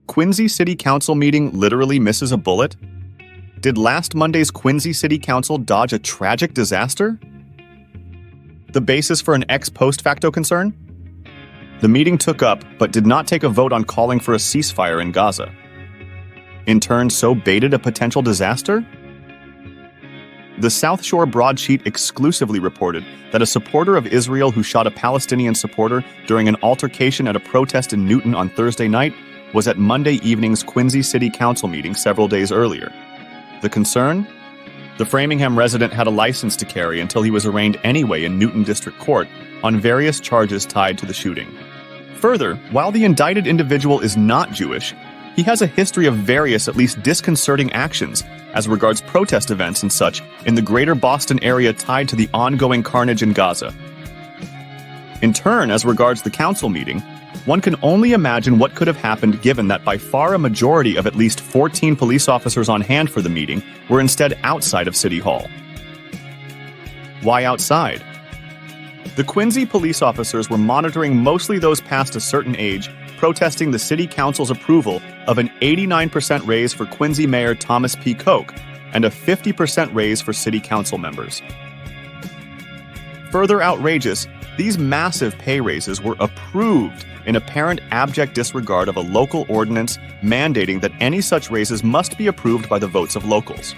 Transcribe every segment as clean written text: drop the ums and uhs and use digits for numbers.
Quincy City Council meeting literally misses a bullet? Did last Monday's Quincy City Council dodge a tragic disaster? The basis for an ex post facto concern? The meeting took up, but did not take a vote on calling for a ceasefire in Gaza. In turn, so baited a potential disaster? The South Shore broadsheet exclusively reported that a supporter of Israel who shot a Palestinian supporter during an altercation at a protest in Newton on Thursday night was at Monday evening's Quincy City Council meeting several days earlier. The concern? The Framingham resident had a license to carry until he was arraigned anyway in Newton District Court on various charges tied to the shooting. Further, while the indicted individual is not Jewish, he has a history of various, at least disconcerting actions as regards protest events and such in the greater Boston area tied to the ongoing carnage in Gaza. In turn, as regards the council meeting, one can only imagine what could have happened given that by far a majority of at least 14 police officers on hand for the meeting were instead outside of City Hall. Why outside? The Quincy police officers were monitoring mostly those past a certain age, protesting the city council's approval of an 89% raise for Quincy Mayor Thomas P. Koch and a 50% raise for city council members. Further outrageous, these massive pay raises were approved in apparent abject disregard of a local ordinance mandating that any such raises must be approved by the votes of locals.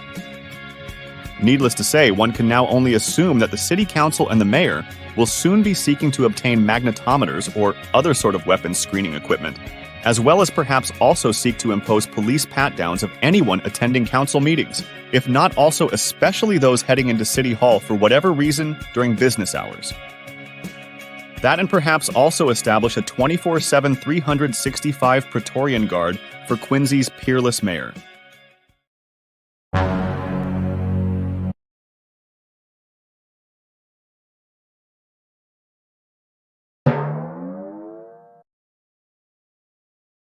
Needless to say, one can now only assume that the city council and the mayor will soon be seeking to obtain magnetometers or other sort of weapons screening equipment, as well as perhaps also seek to impose police pat-downs of anyone attending council meetings, if not also especially those heading into City Hall for whatever reason during business hours. That and perhaps also establish a 24/7, 365 Praetorian Guard for Quincy's peerless mayor.